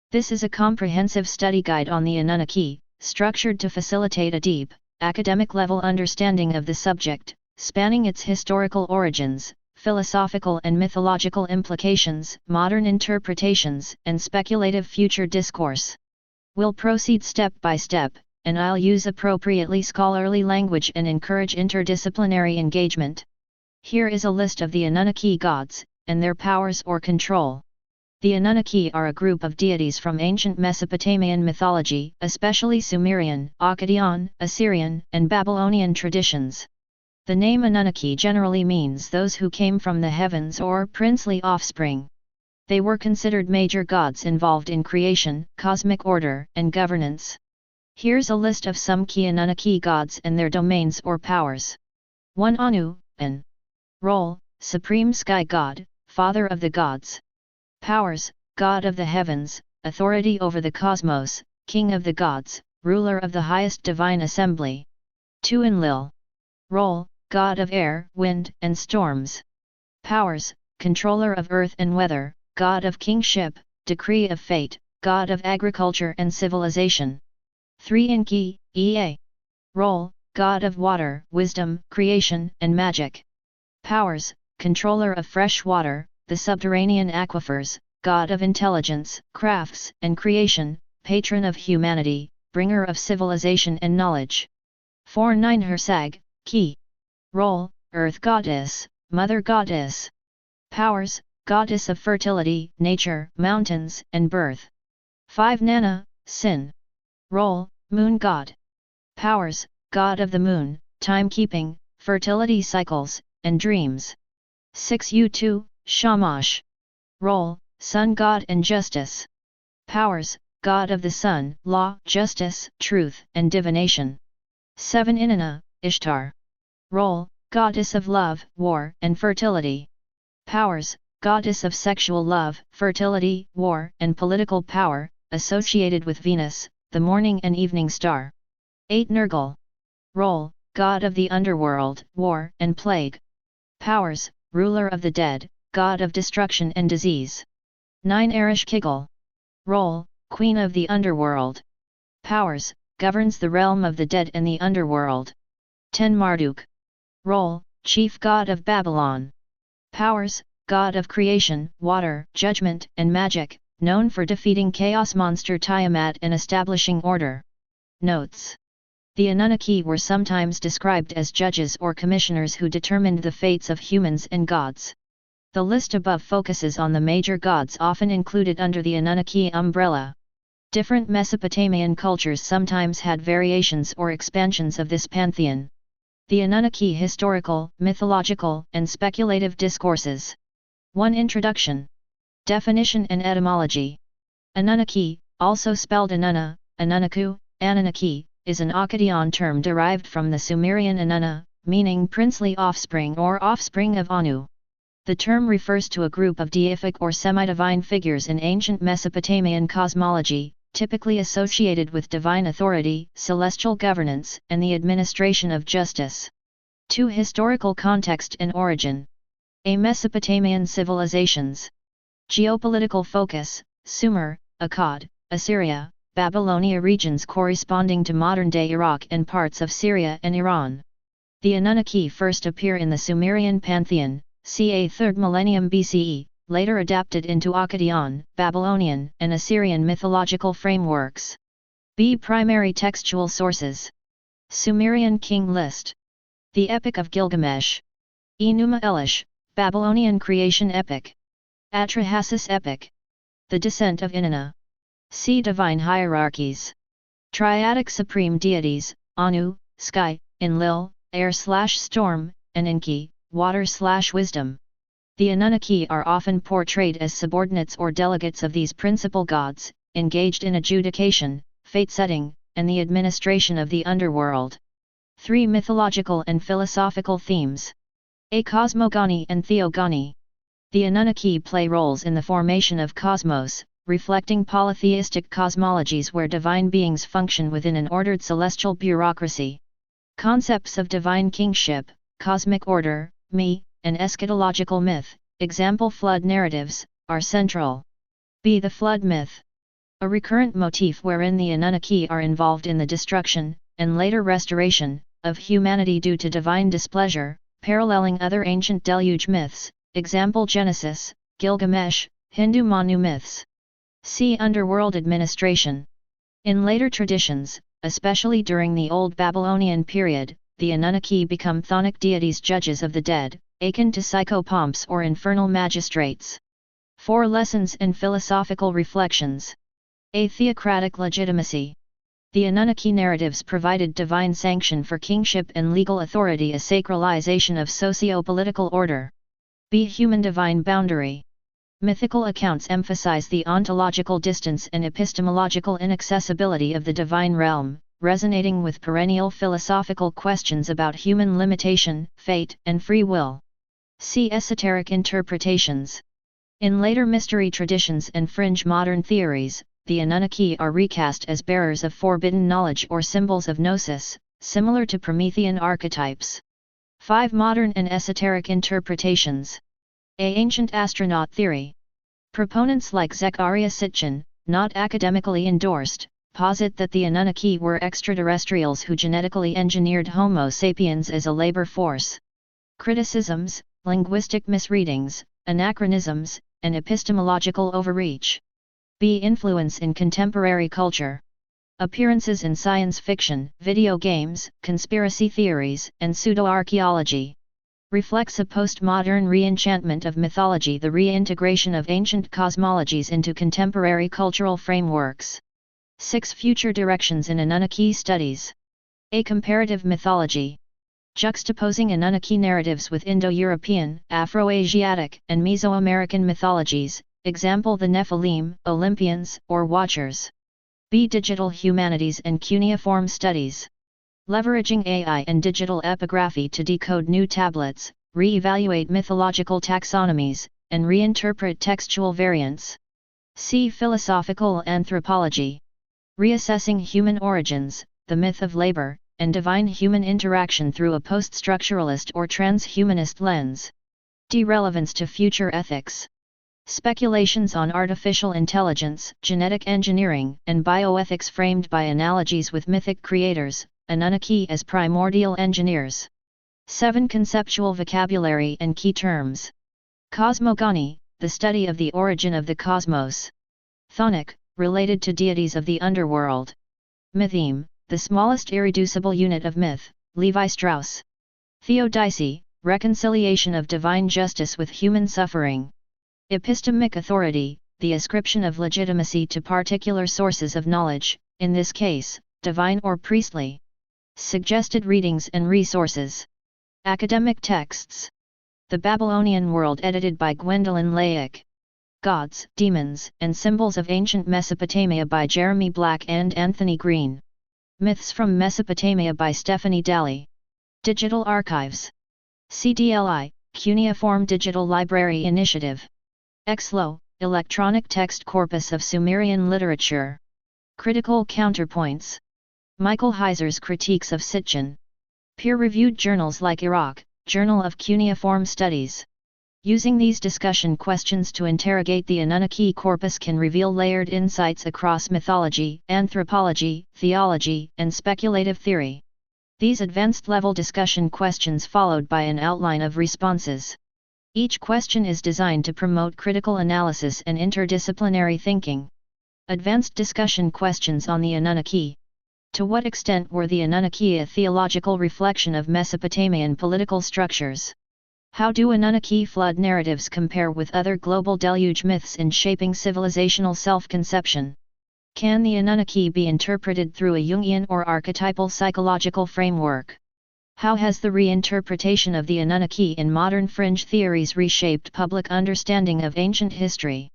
This is a comprehensive study guide on the Anunnaki, structured to facilitate a deep, academic-level understanding of the subject, spanning its historical origins, philosophical and mythological implications, modern interpretations, and speculative future discourse. We'll proceed step by step, and I'll use appropriately scholarly language and encourage interdisciplinary engagement. Here is a list of the Anunnaki gods, and their powers or control. The Anunnaki are a group of deities from ancient Mesopotamian mythology, especially Sumerian, Akkadian, Assyrian, and Babylonian traditions. The name Anunnaki generally means those who came from the heavens or princely offspring. They were considered major gods involved in creation, cosmic order, and governance. Here's a list of some key Anunnaki gods and their domains or powers. 1. Anu, An. Role, Supreme Sky God, Father of the Gods. Powers, God of the Heavens, Authority over the Cosmos, King of the Gods, Ruler of the highest Divine Assembly. 2. Enlil. Role, God of Air, Wind, and Storms. Powers, Controller of Earth and Weather, God of Kingship, Decree of Fate, God of Agriculture and Civilization. 3. Enki, Ea. Role, God of Water, Wisdom, Creation, and Magic. Powers, Controller of Fresh Water, the subterranean aquifers, God of Intelligence, Crafts, and Creation, Patron of Humanity, Bringer of Civilization and Knowledge. 4. Ninhursag, Ki. Role, Earth Goddess, Mother Goddess. Powers, Goddess of Fertility, Nature, Mountains, and Birth. 5. Nana, Sin. Role, Moon God. Powers, God of the Moon, Timekeeping, Fertility Cycles, and Dreams. 6. Utu, Shamash. Role, Sun God and Justice. Powers, God of the Sun, Law, Justice, Truth, and Divination. 7. Inanna, Ishtar. Role, Goddess of Love, War, and Fertility. Powers, Goddess of Sexual Love, Fertility, War, and Political Power, associated with Venus, the morning and evening star. 8. Nergal. Role, God of the Underworld, War, and Plague. Powers, Ruler of the Dead, God of Destruction and Disease. 9. Ereshkigal. Role, Queen of the Underworld. Powers, governs the realm of the dead and the underworld. 10. Marduk. Role, Chief God of Babylon. Powers, God of Creation, Water, Judgment, and Magic, known for defeating chaos monster Tiamat and establishing order. Notes. The Anunnaki were sometimes described as judges or commissioners who determined the fates of humans and gods. The list above focuses on the major gods often included under the Anunnaki umbrella. Different Mesopotamian cultures sometimes had variations or expansions of this pantheon. The Anunnaki historical, mythological, and speculative discourses. 1. Introduction. Definition and etymology. Anunnaki, also spelled Anunna, Anunnaku, Anunnaki, is an Akkadian term derived from the Sumerian Anunna, meaning princely offspring or offspring of Anu. The term refers to a group of deific or semi-divine figures in ancient Mesopotamian cosmology, typically associated with divine authority, celestial governance, and the administration of justice. 2. Historical context and origin. A. Mesopotamian civilizations. Geopolitical focus: Sumer, Akkad, Assyria, Babylonia regions corresponding to modern-day Iraq and parts of Syria and Iran. The Anunnaki first appear in the Sumerian pantheon, ca. 3rd millennium BCE, later adapted into Akkadian, Babylonian, and Assyrian mythological frameworks. B. Primary textual sources. Sumerian king list. The Epic of Gilgamesh. Enuma Elish, Babylonian creation epic. Atrahasis epic. The descent of Inanna. See divine hierarchies. Triadic supreme deities: Anu, sky; Enlil, air/storm; and Enki, water/wisdom. The Anunnaki are often portrayed as subordinates or delegates of these principal gods, engaged in adjudication, fate-setting, and the administration of the underworld. 3. Mythological and philosophical themes. A. Cosmogony and Theogony. The Anunnaki play roles in the formation of cosmos, reflecting polytheistic cosmologies where divine beings function within an ordered celestial bureaucracy. Concepts of divine kingship, cosmic order, and eschatological myth, example flood narratives, are central. B. The flood myth. a recurrent motif wherein the Anunnaki are involved in the destruction, and later restoration, of humanity due to divine displeasure, paralleling other ancient deluge myths, example Genesis, Gilgamesh, Hindu Manu myths. See Underworld administration. In later traditions, especially during the Old Babylonian period, the Anunnaki become chthonic deities, judges of the dead, akin to psychopomps or infernal magistrates. 4 Lessons and philosophical reflections. A theocratic legitimacy. The Anunnaki narratives provided divine sanction for kingship and legal authority, a sacralization of socio-political order. B. Human divine boundary. Mythical accounts emphasize the ontological distance and epistemological inaccessibility of the divine realm, resonating with perennial philosophical questions about human limitation, fate, and free will. See esoteric interpretations. In later mystery traditions and fringe modern theories, the Anunnaki are recast as bearers of forbidden knowledge or symbols of gnosis, similar to Promethean archetypes. 5 Modern and esoteric interpretations. A. Ancient astronaut theory. Proponents like Zecharia Sitchin, not academically endorsed, posit that the Anunnaki were extraterrestrials who genetically engineered Homo sapiens as a labor force. Criticisms, linguistic misreadings, anachronisms, and epistemological overreach. B. Influence in contemporary culture. Appearances in science fiction, video games, conspiracy theories, and pseudo-archaeology. Reflects a postmodern re-enchantment of mythology, the reintegration of ancient cosmologies into contemporary cultural frameworks. 6 Future directions in Anunnaki studies. A. Comparative mythology. Juxtaposing Anunnaki narratives with Indo-European, Afro-Asiatic, and Mesoamerican mythologies, example the Nephilim, Olympians, or Watchers. B. Digital humanities and cuneiform studies. Leveraging AI and digital epigraphy to decode new tablets, re-evaluate mythological taxonomies, and reinterpret textual variants. See philosophical anthropology. Reassessing human origins, the myth of labor, and divine-human interaction through a post-structuralist or transhumanist lens. D. Relevance to future ethics. Speculations on artificial intelligence, genetic engineering, and bioethics framed by analogies with mythic creators, Anunnaki as primordial engineers. 7 Conceptual vocabulary and key terms. Cosmogony, the study of the origin of the cosmos. Chthonic, related to deities of the underworld. Mytheme, the smallest irreducible unit of myth, Levi Strauss. Theodicy, reconciliation of divine justice with human suffering. Epistemic authority, the ascription of legitimacy to particular sources of knowledge, in this case, divine or priestly. Suggested readings and resources. Academic texts. The Babylonian World, edited by Gwendolyn Laic. Gods, Demons, and Symbols of Ancient Mesopotamia by Jeremy Black and Anthony Green. Myths from Mesopotamia by Stephanie Daly. Digital Archives. CDLI, Cuneiform Digital Library Initiative. EXLO, Electronic Text Corpus of Sumerian Literature. Critical Counterpoints. Michael Heiser's Critiques of Sitchin. Peer-reviewed journals like Iraq, Journal of Cuneiform Studies. Using these discussion questions to interrogate the Anunnaki corpus can reveal layered insights across mythology, anthropology, theology, and speculative theory. These advanced-level discussion questions followed by an outline of responses. Each question is designed to promote critical analysis and interdisciplinary thinking. Advanced discussion questions on the Anunnaki. To what extent were the Anunnaki a theological reflection of Mesopotamian political structures? How do Anunnaki flood narratives compare with other global deluge myths in shaping civilizational self-conception? Can the Anunnaki be interpreted through a Jungian or archetypal psychological framework? How has the reinterpretation of the Anunnaki in modern fringe theories reshaped public understanding of ancient history?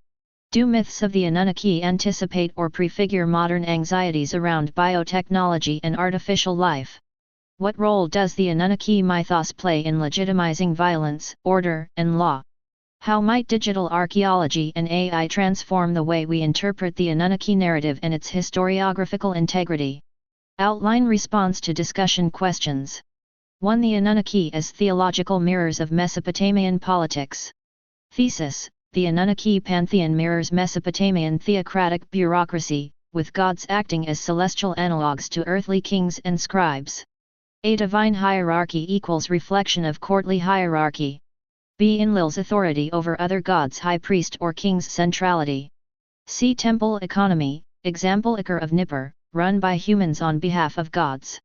Do myths of the Anunnaki anticipate or prefigure modern anxieties around biotechnology and artificial life? What role does the Anunnaki mythos play in legitimizing violence, order, and law? How might digital archaeology and AI transform the way we interpret the Anunnaki narrative and its historiographical integrity? Outline response to discussion questions. 1. The Anunnaki as theological mirrors of Mesopotamian politics. Thesis: the Anunnaki pantheon mirrors Mesopotamian theocratic bureaucracy, with gods acting as celestial analogues to earthly kings and scribes. A divine hierarchy equals reflection of courtly hierarchy. B. Enlil's authority over other gods, high priest or king's centrality. C. Temple economy, example Ikar of Nippur, run by humans on behalf of gods.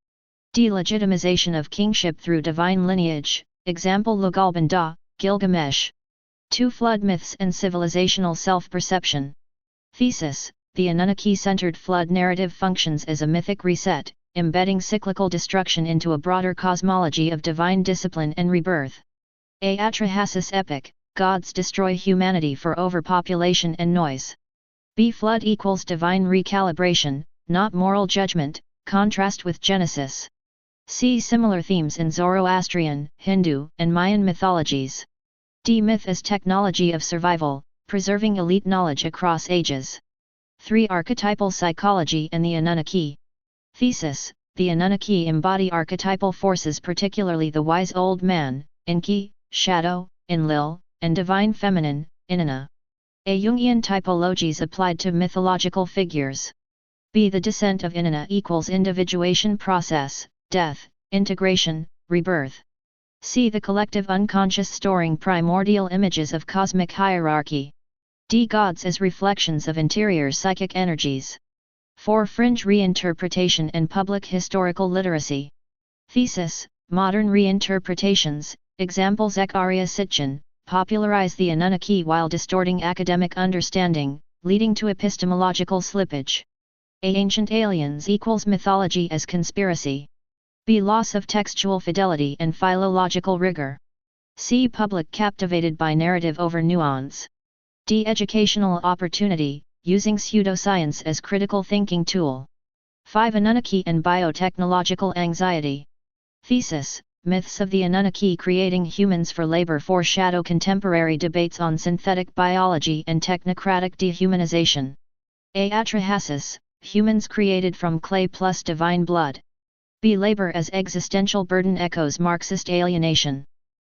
D. Legitimization of kingship through divine lineage, example Lugalban Da, Gilgamesh. 2. Flood myths and civilizational self-perception. Thesis: the Anunnaki-centered flood narrative functions as a mythic reset, embedding cyclical destruction into a broader cosmology of divine discipline and rebirth. A. Atrahasis epic, gods destroy humanity for overpopulation and noise. B. Flood equals divine recalibration, not moral judgment, contrast with Genesis. C. Similar themes in Zoroastrian, Hindu, and Mayan mythologies. D. Myth as technology of survival, preserving elite knowledge across ages. 3. Archetypal psychology and the Anunnaki. Thesis: the Anunnaki embody archetypal forces, particularly the wise old man, Enki, shadow, Enlil, and divine feminine, Inanna. A. Jungian typologies applied to mythological figures. B. The descent of Inanna equals individuation process, death, integration, rebirth. C. The collective unconscious storing primordial images of cosmic hierarchy. D. Gods as reflections of interior psychic energies. 4. Fringe reinterpretation and public historical literacy. Thesis: modern reinterpretations, example Zechariah Sitchin, popularize the Anunnaki while distorting academic understanding, leading to epistemological slippage. A. Ancient aliens equals mythology as conspiracy. B. Loss of textual fidelity and philological rigor. C. Public captivated by narrative over nuance. D. Educational opportunity, using pseudoscience as critical thinking tool. 5. Anunnaki and biotechnological anxiety. Thesis: myths of the Anunnaki creating humans for labor foreshadow contemporary debates on synthetic biology and technocratic dehumanization. A. Atrahasis, humans created from clay plus divine blood. B. Labor as existential burden echoes Marxist alienation.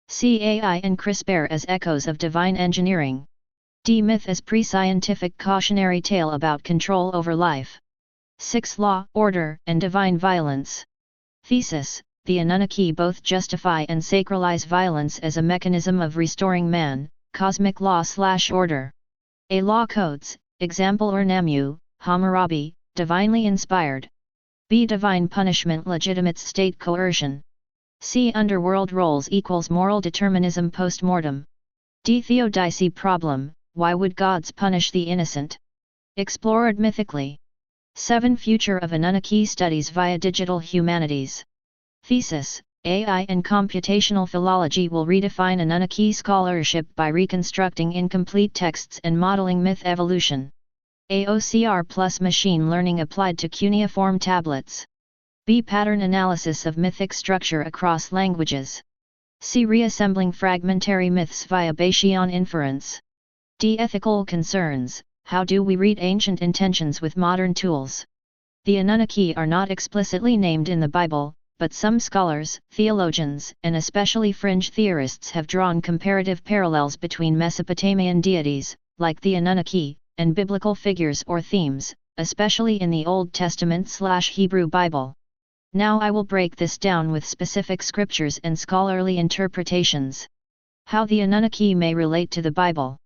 C. AI and CRISPR as echoes of divine engineering. D. Myth as pre-scientific cautionary tale about control over life. 6. Law, order, and divine violence. Thesis: the Anunnaki both justify and sacralize violence as a mechanism of restoring man, cosmic law/order. A. Law codes, example Ur-Nammu, Hammurabi, divinely inspired. B. Divine punishment legitimates state coercion. C. Underworld roles equals moral determinism post-mortem. D. Theodicy problem, why would gods punish the innocent? Explored mythically. 7. Future of Anunnaki studies via digital humanities. Thesis: AI and computational philology will redefine Anunnaki scholarship by reconstructing incomplete texts and modeling myth evolution. AOCR plus machine learning applied to cuneiform tablets. B. Pattern analysis of mythic structure across languages. C. Reassembling fragmentary myths via Bayesian inference. D. Ethical concerns, how do we read ancient intentions with modern tools? The Anunnaki are not explicitly named in the Bible, but some scholars, theologians, and especially fringe theorists have drawn comparative parallels between Mesopotamian deities, like the Anunnaki, and biblical figures or themes, especially in the Old Testament/Hebrew Bible. Now I will break this down with specific scriptures and scholarly interpretations. How the Anunnaki may relate to the Bible.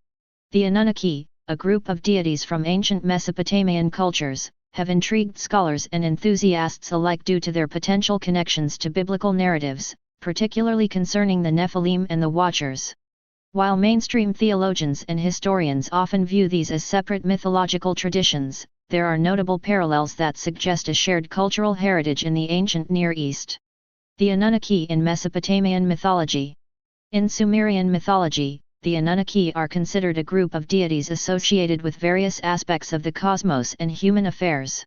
The Anunnaki, a group of deities from ancient Mesopotamian cultures, have intrigued scholars and enthusiasts alike due to their potential connections to biblical narratives, particularly concerning the Nephilim and the Watchers. While mainstream theologians and historians often view these as separate mythological traditions, there are notable parallels that suggest a shared cultural heritage in the ancient Near East. The Anunnaki in Mesopotamian mythology. In Sumerian mythology, the Anunnaki are considered a group of deities associated with various aspects of the cosmos and human affairs.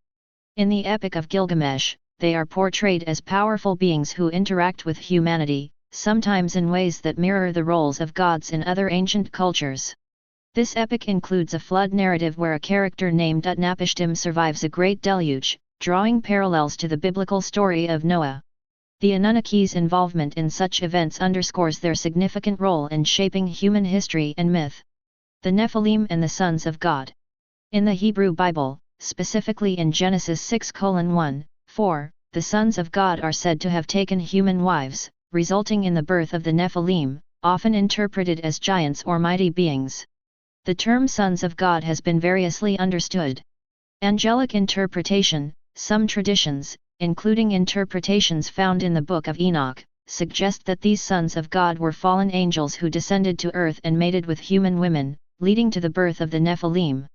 In the Epic of Gilgamesh, they are portrayed as powerful beings who interact with humanity, sometimes in ways that mirror the roles of gods in other ancient cultures. This epic includes a flood narrative where a character named Utnapishtim survives a great deluge, drawing parallels to the biblical story of Noah. The Anunnaki's involvement in such events underscores their significant role in shaping human history and myth. The Nephilim and the Sons of God. In the Hebrew Bible, specifically in Genesis 6:1-4, the sons of God are said to have taken human wives, resulting in the birth of the Nephilim, often interpreted as giants or mighty beings. The term sons of God has been variously understood. Angelic interpretation. Some traditions, including interpretations found in the Book of Enoch, suggest that these sons of God were fallen angels who descended to earth and mated with human women, leading to the birth of the Nephilim.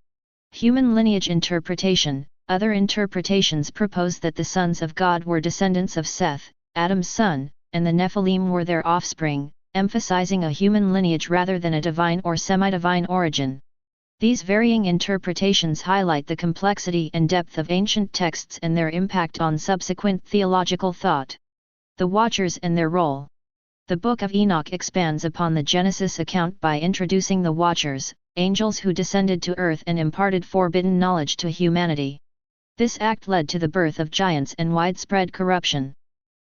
Human lineage interpretation. Other interpretations propose that the sons of God were descendants of Seth, Adam's son, and the Nephilim were their offspring, emphasizing a human lineage rather than a divine or semi-divine origin. These varying interpretations highlight the complexity and depth of ancient texts and their impact on subsequent theological thought. The Watchers and their role. The Book of Enoch expands upon the Genesis account by introducing the Watchers, angels who descended to earth and imparted forbidden knowledge to humanity. This act led to the birth of giants and widespread corruption.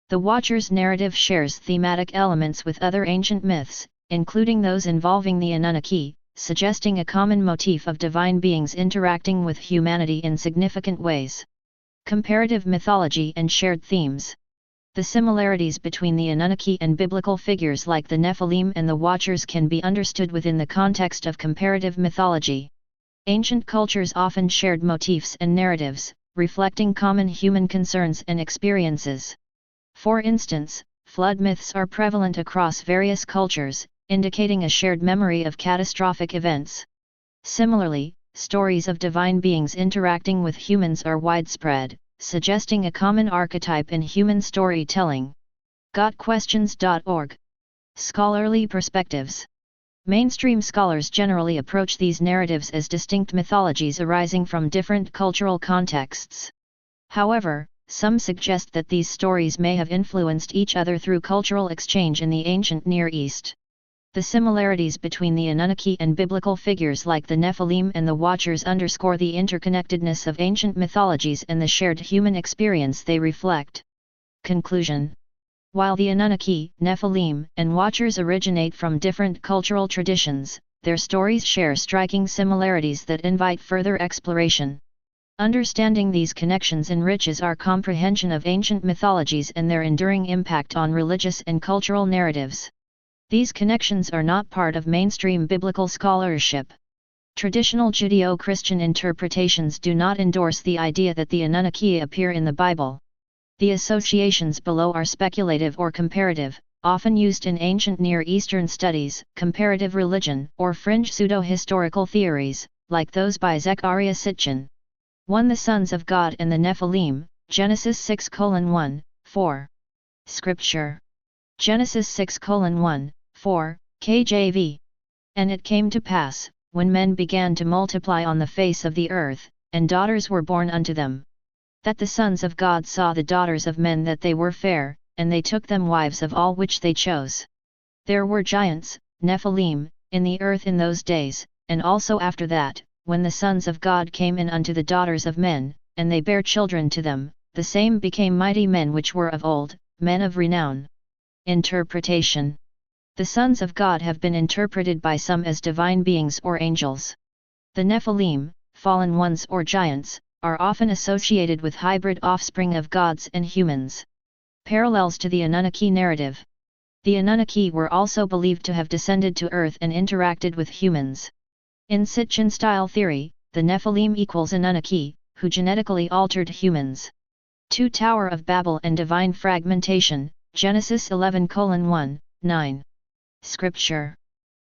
The Watchers narrative shares thematic elements with other ancient myths, including those involving the Anunnaki, suggesting a common motif of divine beings interacting with humanity in significant ways. Comparative mythology and shared themes. The similarities between the Anunnaki and biblical figures like the Nephilim and the Watchers can be understood within the context of comparative mythology. Ancient cultures often shared motifs and narratives, reflecting common human concerns and experiences. For instance, flood myths are prevalent across various cultures, indicating a shared memory of catastrophic events. Similarly, stories of divine beings interacting with humans are widespread, suggesting a common archetype in human storytelling. GotQuestions.org. Scholarly perspectives. Mainstream scholars generally approach these narratives as distinct mythologies arising from different cultural contexts. However, some suggest that these stories may have influenced each other through cultural exchange in the ancient Near East. The similarities between the Anunnaki and biblical figures like the Nephilim and the Watchers underscore the interconnectedness of ancient mythologies and the shared human experience they reflect. Conclusion. While the Anunnaki, Nephilim, and Watchers originate from different cultural traditions, their stories share striking similarities that invite further exploration. Understanding these connections enriches our comprehension of ancient mythologies and their enduring impact on religious and cultural narratives. These connections are not part of mainstream biblical scholarship. Traditional Judeo-Christian interpretations do not endorse the idea that the Anunnaki appear in the Bible. The associations below are speculative or comparative, often used in ancient Near Eastern studies, comparative religion, or fringe pseudo-historical theories, like those by Zecharia Sitchin. 1. The Sons of God and the Nephilim, Genesis 6:1-4. Scripture. Genesis 6:1-4, KJV. And it came to pass, when men began to multiply on the face of the earth, and daughters were born unto them, that the sons of God saw the daughters of men that they were fair, and they took them wives of all which they chose. There were giants, Nephilim, in the earth in those days, and also after that, when the sons of God came in unto the daughters of men, and they bare children to them, the same became mighty men which were of old, men of renown. Interpretation. The sons of God have been interpreted by some as divine beings or angels. The Nephilim, fallen ones or giants, are often associated with hybrid offspring of gods and humans. Parallels to the Anunnaki narrative. The Anunnaki were also believed to have descended to earth and interacted with humans. In Sitchin-style theory, the Nephilim equals Anunnaki, who genetically altered humans. 2. Tower of Babel and divine fragmentation, Genesis 11:1-9. Scripture.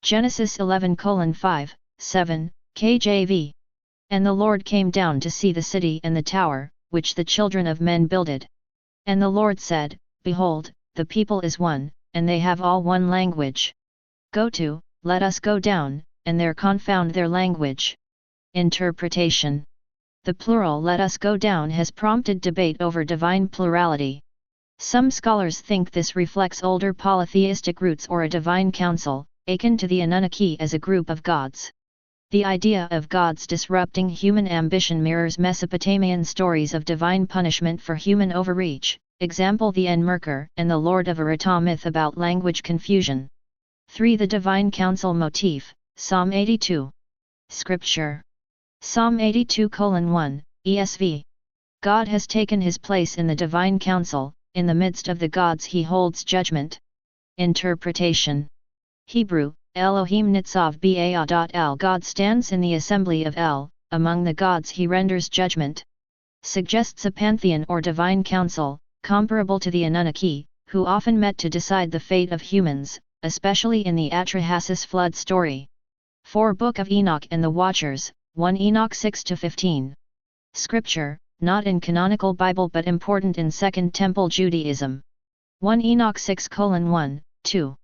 Genesis 11:5, 7, KJV. And the Lord came down to see the city and the tower, which the children of men builded. And the Lord said, Behold, the people is one, and they have all one language. Go to, let us go down, and there confound their language. Interpretation. The plural let us go down has prompted debate over divine plurality. Some scholars think this reflects older polytheistic roots or a divine council, akin to the Anunnaki as a group of gods. The idea of gods disrupting human ambition mirrors Mesopotamian stories of divine punishment for human overreach, example the Enmerkar and the Lord of Arata myth about language confusion. 3. The divine council motif, Psalm 82. Scripture. Psalm 82:1, ESV. God has taken his place in the divine council, in the midst of the gods he holds judgment. Interpretation. Hebrew, Elohim Nitzav Ba'al. God stands in the assembly of El, among the gods he renders judgment. Suggests a pantheon or divine council, comparable to the Anunnaki, who often met to decide the fate of humans, especially in the Atrahasis flood story. 4 Book of Enoch and the Watchers, 1 Enoch 6-15. Scripture, not in canonical Bible but important in Second Temple Judaism. 1 Enoch 6:1, 2.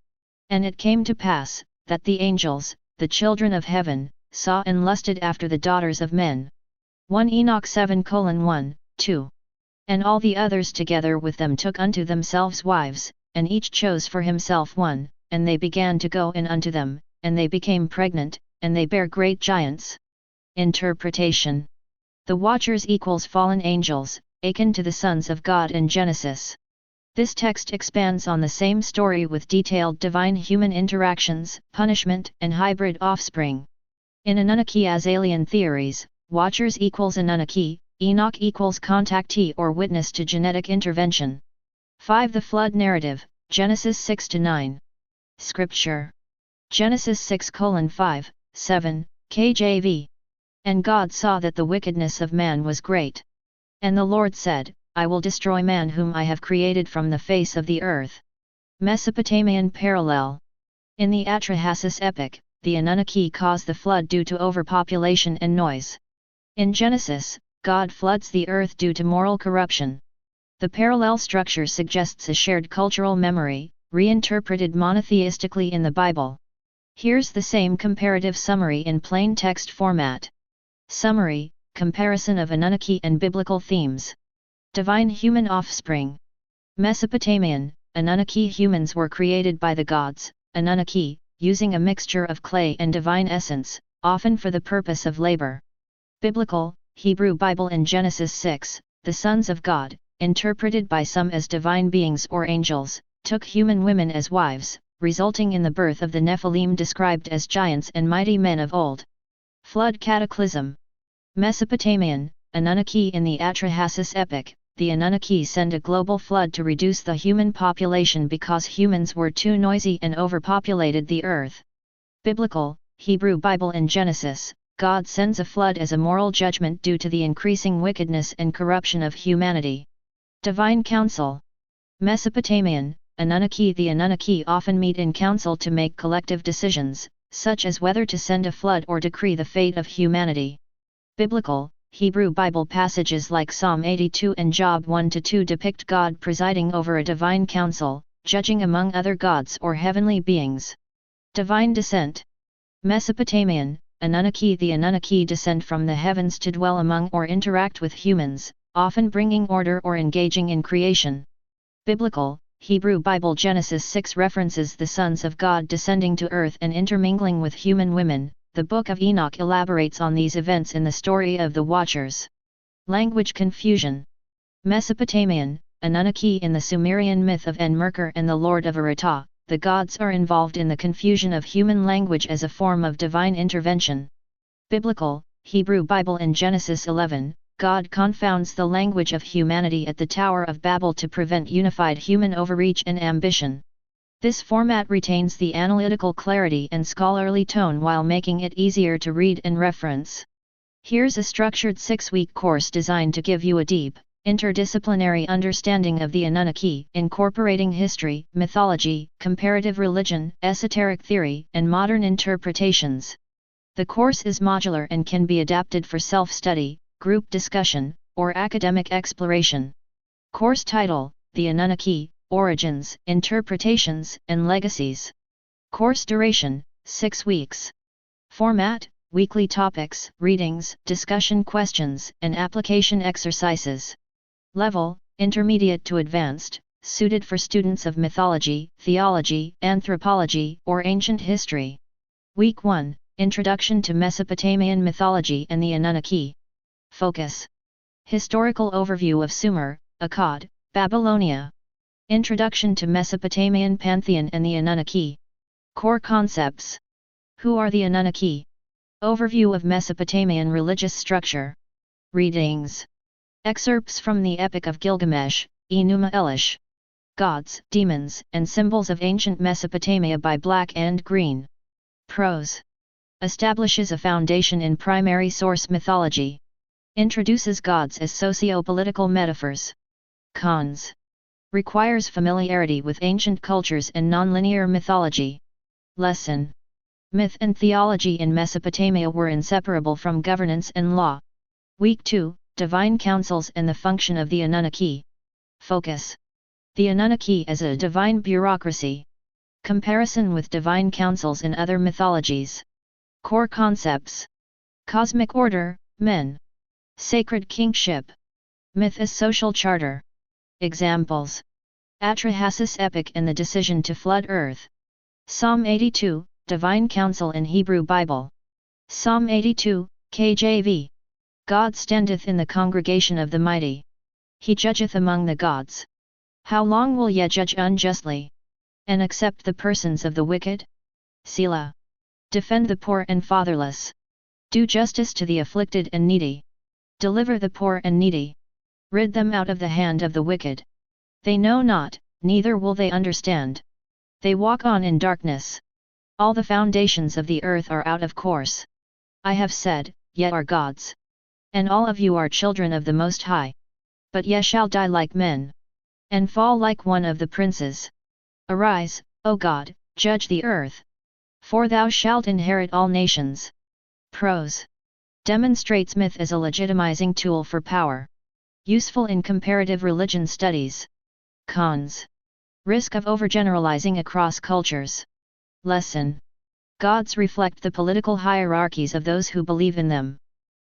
And it came to pass, that the angels, the children of heaven, saw and lusted after the daughters of men. 1 Enoch 7:1, 2. And all the others together with them took unto themselves wives, and each chose for himself one, and they began to go in unto them, and they became pregnant, and they bare great giants. Interpretation. The Watchers equals fallen angels, akin to the sons of God in Genesis. This text expands on the same story with detailed divine-human interactions, punishment, and hybrid offspring. In Anunnaki as alien theories, Watchers equals Anunnaki, Enoch equals contactee or witness to genetic intervention. 5 The Flood Narrative, Genesis 6-9. Scripture. Genesis 6:5, 7, KJV. And God saw that the wickedness of man was great. And the Lord said, I will destroy man whom I have created from the face of the earth. Mesopotamian parallel. In the Atrahasis epic, the Anunnaki cause the flood due to overpopulation and noise. In Genesis, God floods the earth due to moral corruption. The parallel structure suggests a shared cultural memory, reinterpreted monotheistically in the Bible. Here's the same comparative summary in plain text format. Summary, comparison of Anunnaki and biblical themes. Divine human offspring. Mesopotamian, Anunnaki humans were created by the gods, Anunnaki, using a mixture of clay and divine essence, often for the purpose of labor. Biblical, Hebrew Bible in Genesis 6, the sons of God, interpreted by some as divine beings or angels, took human women as wives, resulting in the birth of the Nephilim described as giants and mighty men of old. Flood cataclysm. Mesopotamian, Anunnaki in the Atrahasis epic, the Anunnaki send a global flood to reduce the human population because humans were too noisy and overpopulated the earth. Biblical, Hebrew Bible in Genesis, God sends a flood as a moral judgment due to the increasing wickedness and corruption of humanity. Divine council. Mesopotamian, Anunnaki. The Anunnaki often meet in council to make collective decisions, such as whether to send a flood or decree the fate of humanity. Biblical, Hebrew Bible passages like Psalm 82 and Job 1-2 depict God presiding over a divine council, judging among other gods or heavenly beings. Divine descent. Mesopotamian, Anunnaki. The Anunnaki descend from the heavens to dwell among or interact with humans, often bringing order or engaging in creation. Biblical, Hebrew Bible Genesis 6 references the sons of God descending to earth and intermingling with human women. The Book of Enoch elaborates on these events in the story of the Watchers. Language confusion. Mesopotamian, Anunnaki. In the Sumerian myth of Enmerkar and the Lord of Eretah, the gods are involved in the confusion of human language as a form of divine intervention. Biblical, Hebrew Bible in Genesis 11, God confounds the language of humanity at the Tower of Babel to prevent unified human overreach and ambition. This format retains the analytical clarity and scholarly tone while making it easier to read and reference. Here's a structured 6-week course designed to give you a deep, interdisciplinary understanding of the Anunnaki, incorporating history, mythology, comparative religion, esoteric theory, and modern interpretations. The course is modular and can be adapted for self-study, group discussion, or academic exploration. Course title: The Anunnaki, Origins, Interpretations, and Legacies. Course duration: 6 weeks. Format: weekly topics, readings, discussion questions, and application exercises. Level: intermediate to advanced, suited for students of mythology, theology, anthropology, or ancient history. Week 1: Introduction to Mesopotamian mythology and the Anunnaki. Focus: historical overview of Sumer, Akkad, Babylonia. Introduction to Mesopotamian pantheon and the Anunnaki. Core concepts. Who are the Anunnaki? Overview of Mesopotamian religious structure. Readings. Excerpts from the Epic of Gilgamesh, Enuma Elish. Gods, Demons, and Symbols of Ancient Mesopotamia by Black and Green. Prose. Establishes a foundation in primary source mythology. Introduces gods as socio-political metaphors. Cons. Requires familiarity with ancient cultures and nonlinear mythology. Lesson. Myth and theology in Mesopotamia were inseparable from governance and law. Week 2, Divine Councils and the Function of the Anunnaki. Focus. The Anunnaki as a divine bureaucracy. Comparison with divine councils in other mythologies. Core concepts. Cosmic order, men. Sacred kingship. Myth as social charter. Examples. Atrahasis epic and the decision to flood earth. Psalm 82, Divine Council in Hebrew Bible. Psalm 82, KJV. God standeth in the congregation of the mighty. He judgeth among the gods. How long will ye judge unjustly? And accept the persons of the wicked? Selah. Defend the poor and fatherless. Do justice to the afflicted and needy. Deliver the poor and needy. Rid them out of the hand of the wicked. They know not, neither will they understand. They walk on in darkness. All the foundations of the earth are out of course. I have said, ye are gods. And all of you are children of the Most High. But ye shall die like men. And fall like one of the princes. Arise, O God, judge the earth. For thou shalt inherit all nations. Prose. Demonstrates myth as a legitimizing tool for power. Useful in comparative religion studies. Cons. Risk of overgeneralizing across cultures. Lesson. Gods reflect the political hierarchies of those who believe in them.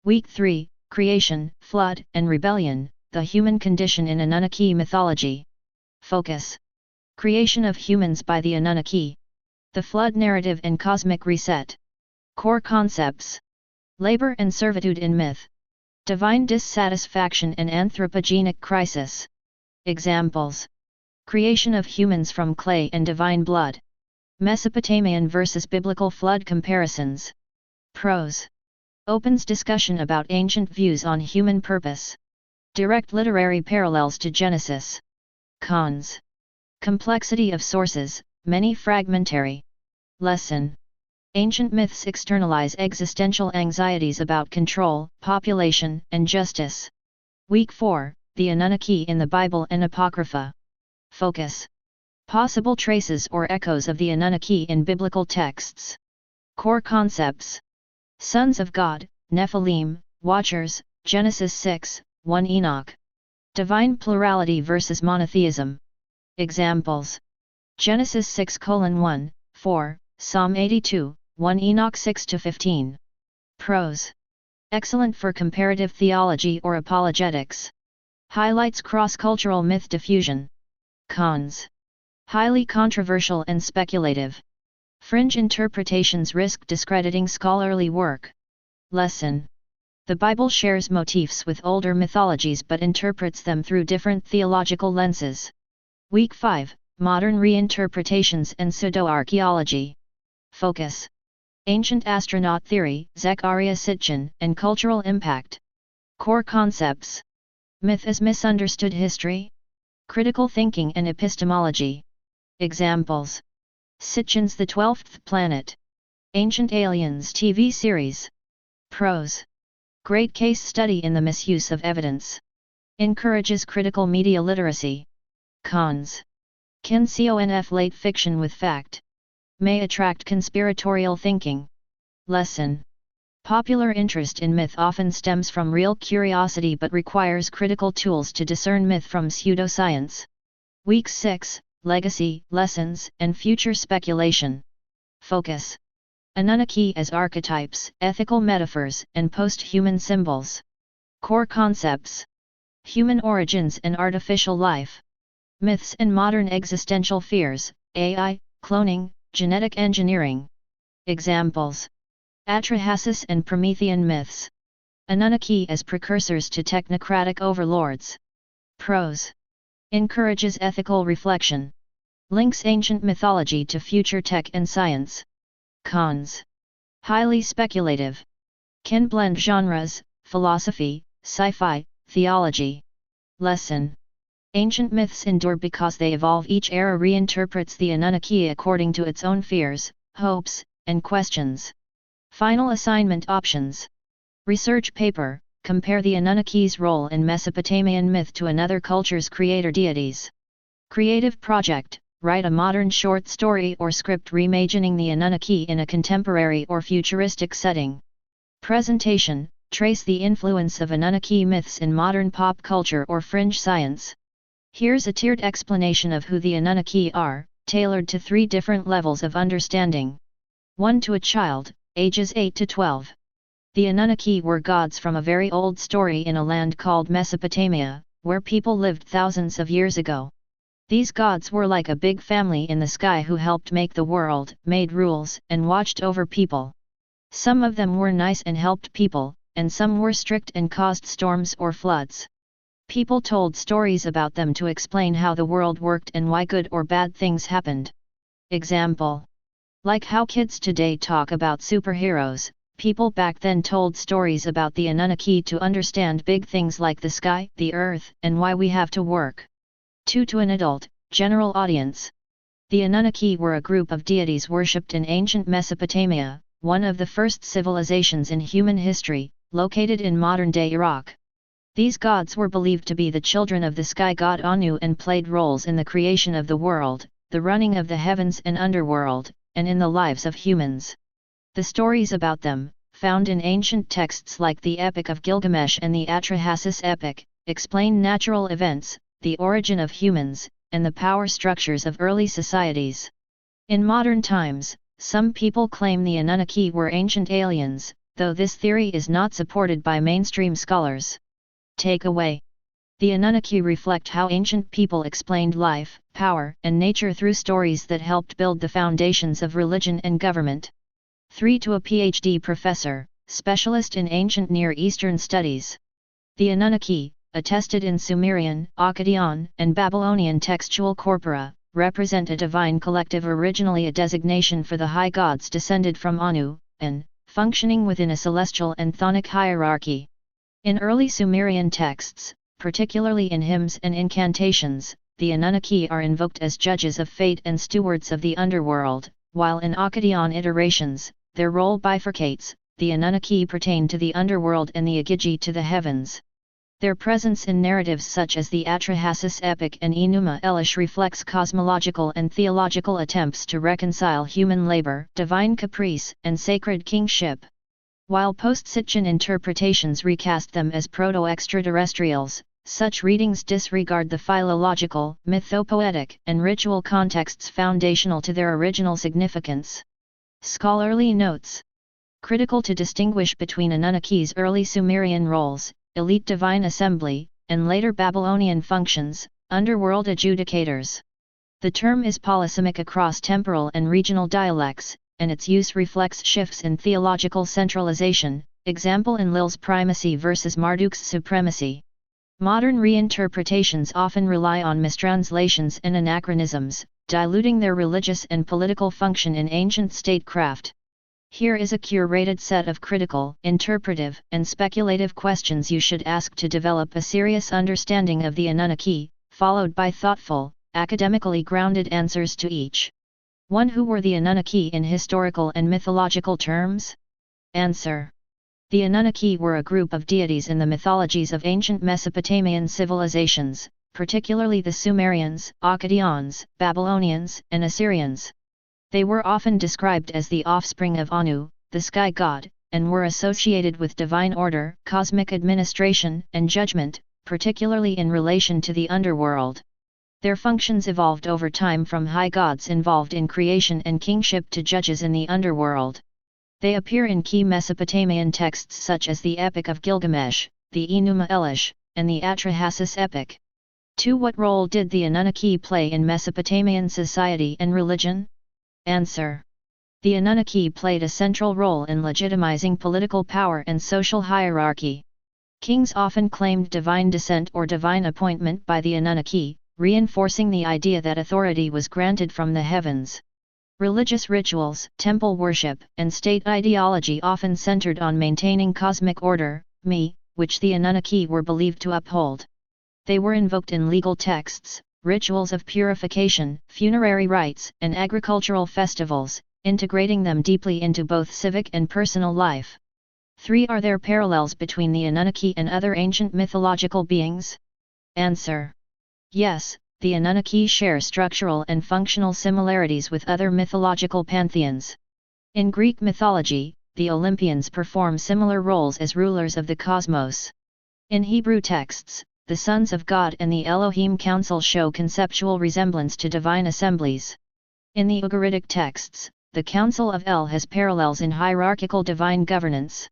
Week 3, Creation, Flood, and Rebellion, the Human Condition in Anunnaki Mythology. Focus. Creation of humans by the Anunnaki. The Flood narrative and Cosmic Reset. Core concepts. Labor and servitude in myth. Divine dissatisfaction and anthropogenic crisis. Examples. Creation of humans from clay and divine blood. Mesopotamian versus biblical flood comparisons. Prose. Opens discussion about ancient views on human purpose. Direct literary parallels to Genesis. Cons. Complexity of sources, many fragmentary. Lesson. Ancient myths externalize existential anxieties about control, population, and justice. Week 4, The Anunnaki in the Bible and Apocrypha. Focus. Possible traces or echoes of the Anunnaki in biblical texts. Core concepts. Sons of God, Nephilim, Watchers, Genesis 6, 1 Enoch. Divine plurality versus monotheism. Examples. Genesis 6:1, 4, Psalm 82, 1 Enoch 6-15. Prose. Excellent for comparative theology or apologetics. Highlights cross-cultural myth diffusion. Cons. Highly controversial and speculative. Fringe interpretations risk discrediting scholarly work. Lesson. The Bible shares motifs with older mythologies but interprets them through different theological lenses. Week 5, Modern Reinterpretations and Pseudo-Archaeology. Focus. Ancient astronaut theory, Zecharia Sitchin, and cultural impact. Core concepts. Myth as misunderstood history. Critical thinking and epistemology. Examples. Sitchin's The 12th Planet. Ancient Aliens TV series. Prose. Great case study in the misuse of evidence. Encourages critical media literacy. Cons. Can conflate fiction with fact. May attract conspiratorial thinking. Lesson. Popular interest in myth often stems from real curiosity but requires critical tools to discern myth from pseudoscience. Week 6, Legacy, Lessons, and Future Speculation. Focus. Anunnaki as archetypes, ethical metaphors, and post-human symbols. Core concepts. Human origins and artificial life. Myths and modern existential fears, AI, cloning, genetic engineering. Examples. Atrahasis and Promethean myths. Anunnaki as precursors to technocratic overlords. Prose. Encourages ethical reflection. Links ancient mythology to future tech and science. Cons. Highly speculative. Can blend genres, philosophy, sci-fi, theology. Lesson. Ancient myths endure because they evolve. Each era reinterprets the Anunnaki according to its own fears, hopes, and questions. Final assignment options. Research paper, compare the Anunnaki's role in Mesopotamian myth to another culture's creator deities. Creative project, write a modern short story or script reimagining the Anunnaki in a contemporary or futuristic setting. Presentation, trace the influence of Anunnaki myths in modern pop culture or fringe science. Here's a tiered explanation of who the Anunnaki are, tailored to 3 different levels of understanding. 1 to a child, ages 8 to 12. The Anunnaki were gods from a very old story in a land called Mesopotamia, where people lived thousands of years ago. These gods were like a big family in the sky who helped make the world, made rules, and watched over people. Some of them were nice and helped people, and some were strict and caused storms or floods. People told stories about them to explain how the world worked and why good or bad things happened. Example. Like how kids today talk about superheroes, people back then told stories about the Anunnaki to understand big things like the sky, the earth, and why we have to work. 2 to an adult, general audience. The Anunnaki were a group of deities worshipped in ancient Mesopotamia, one of the first civilizations in human history, located in modern-day Iraq. These gods were believed to be the children of the sky god Anu and played roles in the creation of the world, the running of the heavens and underworld, and in the lives of humans. The stories about them, found in ancient texts like the Epic of Gilgamesh and the Atrahasis epic, explain natural events, the origin of humans, and the power structures of early societies. In modern times, some people claim the Anunnaki were ancient aliens, though this theory is not supported by mainstream scholars. Takeaway. The Anunnaki reflect how ancient people explained life, power, and nature through stories that helped build the foundations of religion and government. 3 to a PhD professor, specialist in ancient Near Eastern studies. The Anunnaki, attested in Sumerian, Akkadian, and Babylonian textual corpora, represent a divine collective, originally a designation for the high gods descended from Anu, and functioning within a celestial and chthonic hierarchy. In early Sumerian texts, particularly in hymns and incantations, the Anunnaki are invoked as judges of fate and stewards of the underworld, while in Akkadian iterations, their role bifurcates. The Anunnaki pertain to the underworld and the Agigi to the heavens. Their presence in narratives such as the Atrahasis epic and Enuma Elish reflects cosmological and theological attempts to reconcile human labor, divine caprice, and sacred kingship. While post-Sitchin interpretations recast them as proto-extraterrestrials, such readings disregard the philological, mythopoetic, and ritual contexts foundational to their original significance. Scholarly notes. Critical to distinguish between Anunnaki's early Sumerian roles, elite divine assembly, and later Babylonian functions, underworld adjudicators. The term is polysemic across temporal and regional dialects, and its use reflects shifts in theological centralization, example Enlil's primacy versus Marduk's supremacy. Modern reinterpretations often rely on mistranslations and anachronisms, diluting their religious and political function in ancient statecraft. Here is a curated set of critical, interpretive, and speculative questions you should ask to develop a serious understanding of the Anunnaki, followed by thoughtful, academically grounded answers to each. 1. Who were the Anunnaki in historical and mythological terms? Answer. The Anunnaki were a group of deities in the mythologies of ancient Mesopotamian civilizations, particularly the Sumerians, Akkadians, Babylonians, and Assyrians. They were often described as the offspring of Anu, the sky god, and were associated with divine order, cosmic administration, and judgment, particularly in relation to the underworld. Their functions evolved over time from high gods involved in creation and kingship to judges in the underworld. They appear in key Mesopotamian texts such as the Epic of Gilgamesh, the Enuma Elish, and the Atrahasis epic. 2. What role did the Anunnaki play in Mesopotamian society and religion? Answer. The Anunnaki played a central role in legitimizing political power and social hierarchy. Kings often claimed divine descent or divine appointment by the Anunnaki, reinforcing the idea that authority was granted from the heavens. Religious rituals, temple worship, and state ideology often centered on maintaining cosmic order, which the Anunnaki were believed to uphold. They were invoked in legal texts, rituals of purification, funerary rites, and agricultural festivals, integrating them deeply into both civic and personal life. 3. Are there parallels between the Anunnaki and other ancient mythological beings? Answer. Yes, the Anunnaki share structural and functional similarities with other mythological pantheons. In Greek mythology, the Olympians perform similar roles as rulers of the cosmos. In Hebrew texts, the sons of God and the Elohim Council show conceptual resemblance to divine assemblies. In the Ugaritic texts, the Council of El has parallels in hierarchical divine governance.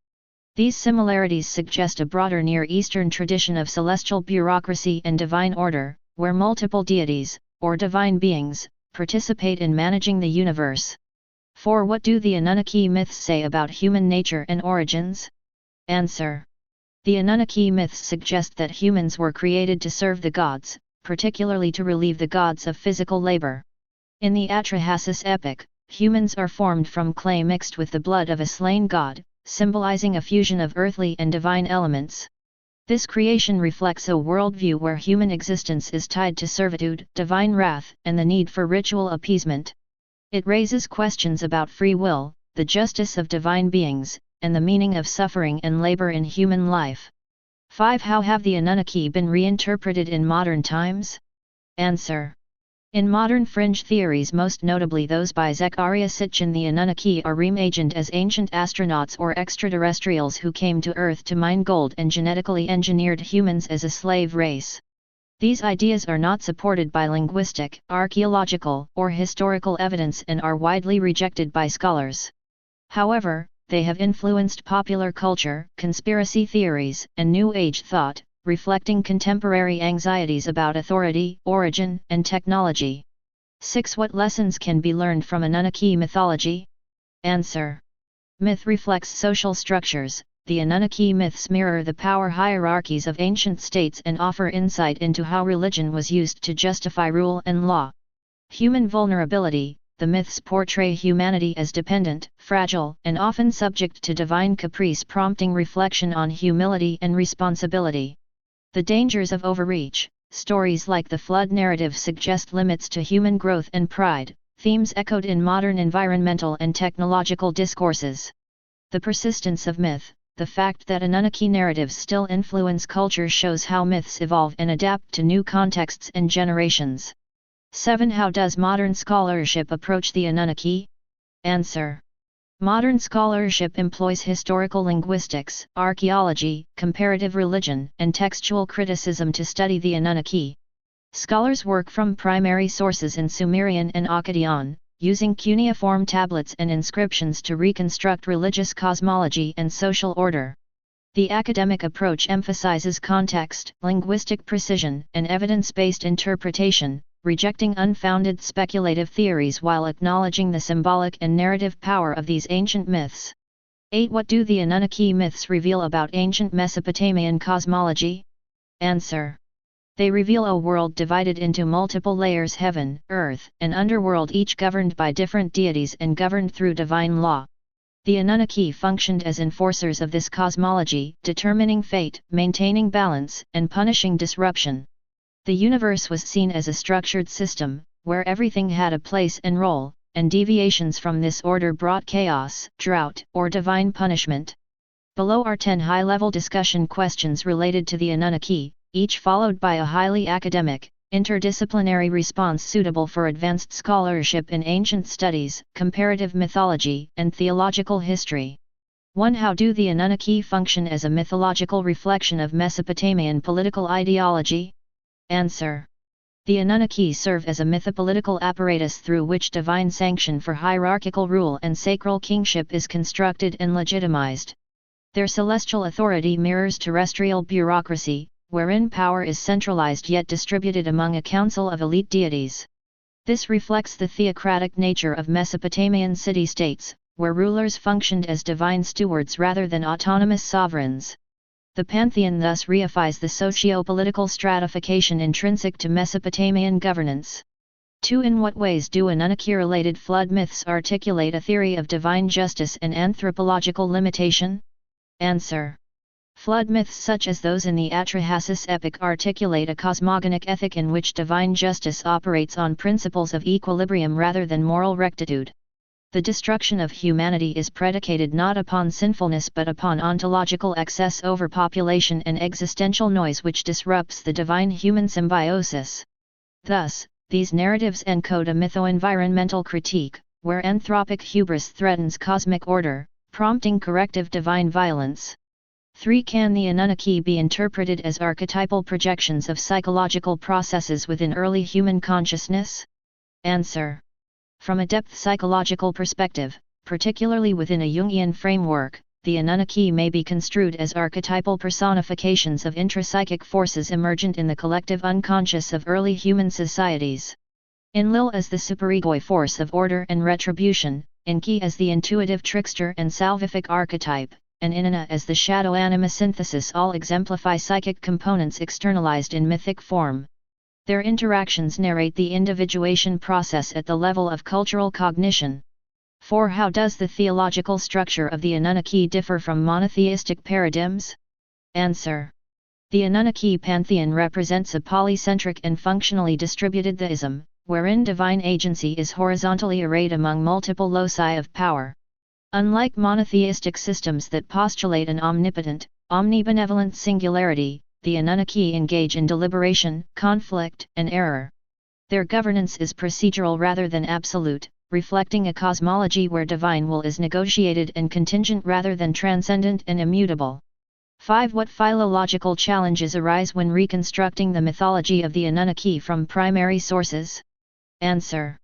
These similarities suggest a broader Near Eastern tradition of celestial bureaucracy and divine order, where multiple deities, or divine beings, participate in managing the universe. 4. What do the Anunnaki myths say about human nature and origins? Answer. The Anunnaki myths suggest that humans were created to serve the gods, particularly to relieve the gods of physical labor. In the Atrahasis epic, humans are formed from clay mixed with the blood of a slain god, symbolizing a fusion of earthly and divine elements. This creation reflects a worldview where human existence is tied to servitude, divine wrath, and the need for ritual appeasement. It raises questions about free will, the justice of divine beings, and the meaning of suffering and labor in human life. 5. How have the Anunnaki been reinterpreted in modern times? Answer. In modern fringe theories, most notably those by Zecharia Sitchin, the Anunnaki are reimagined as ancient astronauts or extraterrestrials who came to Earth to mine gold and genetically engineered humans as a slave race. These ideas are not supported by linguistic, archaeological, or historical evidence and are widely rejected by scholars. However, they have influenced popular culture, conspiracy theories, and New Age thought, reflecting contemporary anxieties about authority, origin, and technology. 6. What lessons can be learned from Anunnaki mythology? Answer. Myth reflects social structures. The Anunnaki myths mirror the power hierarchies of ancient states and offer insight into how religion was used to justify rule and law. Human vulnerability. The myths portray humanity as dependent, fragile, and often subject to divine caprice, prompting reflection on humility and responsibility. The dangers of overreach. Stories like the flood narrative suggest limits to human growth and pride, themes echoed in modern environmental and technological discourses. The persistence of myth. The fact that Anunnaki narratives still influence culture shows how myths evolve and adapt to new contexts and generations. 7. How does modern scholarship approach the Anunnaki? Answer. Modern scholarship employs historical linguistics, archaeology, comparative religion, and textual criticism to study the Anunnaki. Scholars work from primary sources in Sumerian and Akkadian, using cuneiform tablets and inscriptions to reconstruct religious cosmology and social order. The academic approach emphasizes context, linguistic precision, and evidence-based interpretation, rejecting unfounded speculative theories while acknowledging the symbolic and narrative power of these ancient myths. 8. What do the Anunnaki myths reveal about ancient Mesopotamian cosmology? Answer. They reveal a world divided into multiple layers: heaven, earth, and underworld, each governed by different deities and governed through divine law. The Anunnaki functioned as enforcers of this cosmology, determining fate, maintaining balance, and punishing disruption. The universe was seen as a structured system, where everything had a place and role, and deviations from this order brought chaos, drought, or divine punishment. Below are 10 high-level discussion questions related to the Anunnaki, each followed by a highly academic, interdisciplinary response suitable for advanced scholarship in ancient studies, comparative mythology, and theological history. 1. How do the Anunnaki function as a mythological reflection of Mesopotamian political ideology? Answer. The Anunnaki serve as a mythopolitical apparatus through which divine sanction for hierarchical rule and sacral kingship is constructed and legitimized. Their celestial authority mirrors terrestrial bureaucracy, wherein power is centralized yet distributed among a council of elite deities. This reflects the theocratic nature of Mesopotamian city-states, where rulers functioned as divine stewards rather than autonomous sovereigns. The pantheon thus reifies the socio-political stratification intrinsic to Mesopotamian governance. 2. In what ways do Anunnaki-related flood myths articulate a theory of divine justice and anthropological limitation? Answer. Flood myths such as those in the Atrahasis epic articulate a cosmogonic ethic in which divine justice operates on principles of equilibrium rather than moral rectitude. The destruction of humanity is predicated not upon sinfulness but upon ontological excess, overpopulation and existential noise which disrupts the divine-human symbiosis. Thus, these narratives encode a mytho-environmental critique, where anthropic hubris threatens cosmic order, prompting corrective divine violence. 3. Can the Anunnaki be interpreted as archetypal projections of psychological processes within early human consciousness? Answer. From a depth psychological perspective, particularly within a Jungian framework, the Anunnaki may be construed as archetypal personifications of intrapsychic forces emergent in the collective unconscious of early human societies. Enlil as the superegoi force of order and retribution, Enki as the intuitive trickster and salvific archetype, and Inanna as the shadow anima synthesis all exemplify psychic components externalized in mythic form. Their interactions narrate the individuation process at the level of cultural cognition. 4. How does the theological structure of the Anunnaki differ from monotheistic paradigms? Answer. The Anunnaki pantheon represents a polycentric and functionally distributed theism, wherein divine agency is horizontally arrayed among multiple loci of power. Unlike monotheistic systems that postulate an omnipotent, omnibenevolent singularity, the Anunnaki engage in deliberation, conflict, and error. Their governance is procedural rather than absolute, reflecting a cosmology where divine will is negotiated and contingent rather than transcendent and immutable. 5. What philological challenges arise when reconstructing the mythology of the Anunnaki from primary sources? Answer.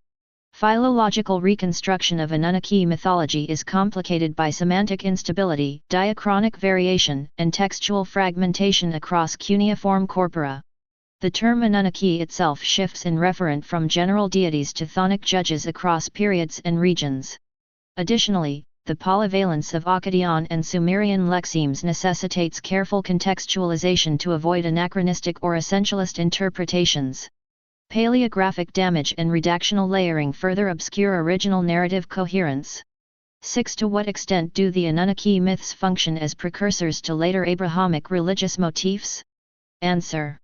Philological reconstruction of Anunnaki mythology is complicated by semantic instability, diachronic variation, and textual fragmentation across cuneiform corpora. The term Anunnaki itself shifts in referent from general deities to chthonic judges across periods and regions. Additionally, the polyvalence of Akkadian and Sumerian lexemes necessitates careful contextualization to avoid anachronistic or essentialist interpretations. Paleographic damage and redactional layering further obscure original narrative coherence. 6. To what extent do the Anunnaki myths function as precursors to later Abrahamic religious motifs? Answer.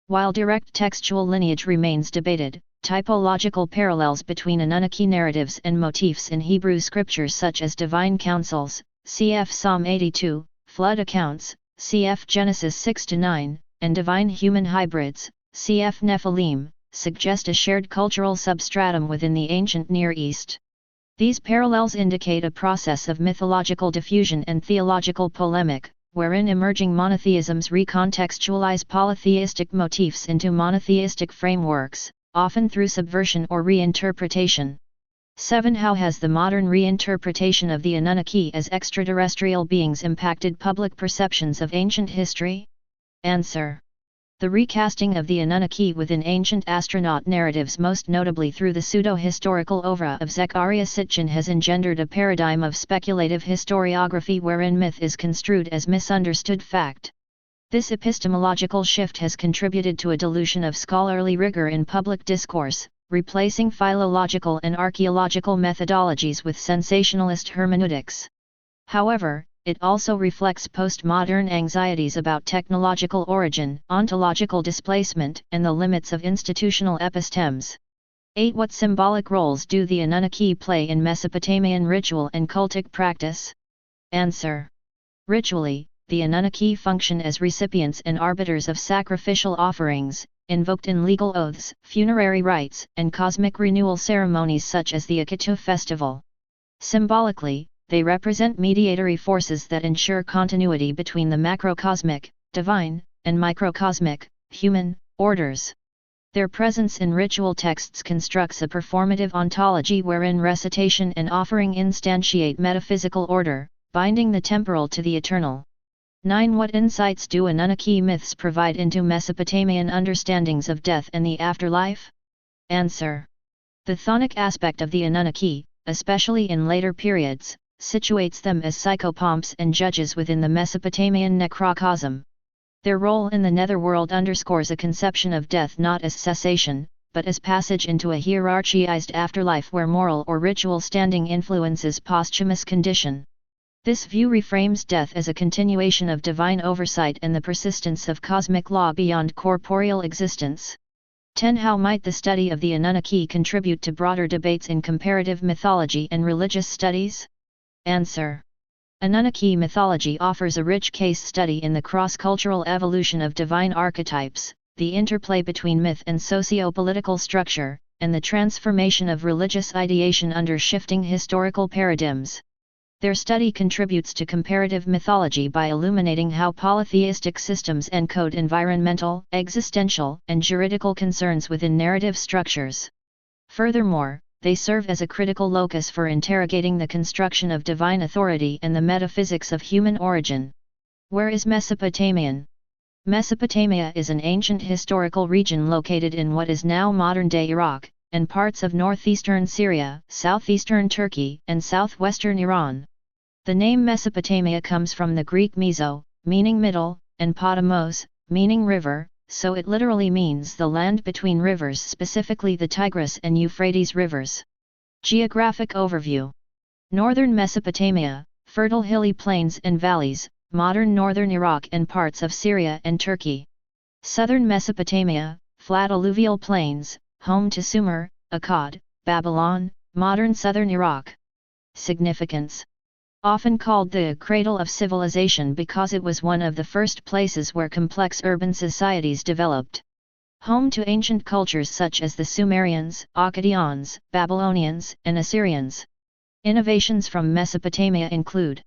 While direct textual lineage remains debated, typological parallels between Anunnaki narratives and motifs in Hebrew scriptures such as divine councils, cf. Psalm 82, flood accounts, cf. Genesis 6-9, and divine human hybrids, cf. Nephilim, suggest a shared cultural substratum within the ancient Near East. These parallels indicate a process of mythological diffusion and theological polemic, wherein emerging monotheisms recontextualize polytheistic motifs into monotheistic frameworks, often through subversion or reinterpretation. 7. How has the modern reinterpretation of the Anunnaki as extraterrestrial beings impacted public perceptions of ancient history? Answer. The recasting of the Anunnaki within ancient astronaut narratives, most notably through the pseudo-historical oeuvre of Zecharia Sitchin, has engendered a paradigm of speculative historiography wherein myth is construed as misunderstood fact. This epistemological shift has contributed to a dilution of scholarly rigor in public discourse, replacing philological and archaeological methodologies with sensationalist hermeneutics. However, it also reflects postmodern anxieties about technological origin, ontological displacement, and the limits of institutional epistemes. 8. What symbolic roles do the Anunnaki play in Mesopotamian ritual and cultic practice? Answer. Ritually, the Anunnaki function as recipients and arbiters of sacrificial offerings, invoked in legal oaths, funerary rites, and cosmic renewal ceremonies such as the Akitu festival. Symbolically, they represent mediatory forces that ensure continuity between the macrocosmic, divine, and microcosmic, human, orders. Their presence in ritual texts constructs a performative ontology wherein recitation and offering instantiate metaphysical order, binding the temporal to the eternal. 9. What insights do Anunnaki myths provide into Mesopotamian understandings of death and the afterlife? Answer. The chthonic aspect of the Anunnaki, especially in later periods, situates them as psychopomps and judges within the Mesopotamian necrocosm. Their role in the netherworld underscores a conception of death not as cessation, but as passage into a hierarchized afterlife where moral or ritual standing influences posthumous condition. This view reframes death as a continuation of divine oversight and the persistence of cosmic law beyond corporeal existence. 10. How might the study of the Anunnaki contribute to broader debates in comparative mythology and religious studies? Answer. Anunnaki mythology offers a rich case study in the cross-cultural evolution of divine archetypes, the interplay between myth and socio-political structure, and the transformation of religious ideation under shifting historical paradigms. Their study contributes to comparative mythology by illuminating how polytheistic systems encode environmental, existential, and juridical concerns within narrative structures. Furthermore, they serve as a critical locus for interrogating the construction of divine authority and the metaphysics of human origin. Where is Mesopotamian? Mesopotamia is an ancient historical region located in what is now modern-day Iraq, and parts of northeastern Syria, southeastern Turkey, and southwestern Iran. The name Mesopotamia comes from the Greek meso, meaning middle, and potamos, meaning river, so it literally means the land between rivers, specifically the Tigris and Euphrates rivers. Geographic overview. Northern Mesopotamia, fertile hilly plains and valleys, modern northern Iraq and parts of Syria and Turkey. Southern Mesopotamia, flat alluvial plains, home to Sumer, Akkad, Babylon, modern southern Iraq. Significance. Often called the cradle of civilization because it was one of the first places where complex urban societies developed. Home to ancient cultures such as the Sumerians, Akkadians, Babylonians, and Assyrians. Innovations from Mesopotamia include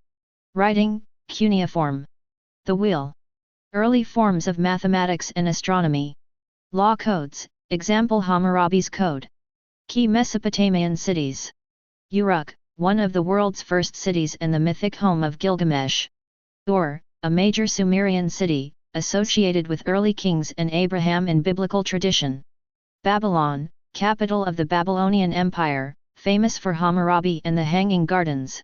writing, cuneiform, the wheel, early forms of mathematics and astronomy, law codes, example Hammurabi's Code. Key Mesopotamian cities. Uruk, one of the world's first cities and the mythic home of Gilgamesh. Ur, a major Sumerian city, associated with early kings and Abraham in biblical tradition. Babylon, capital of the Babylonian Empire, famous for Hammurabi and the Hanging Gardens.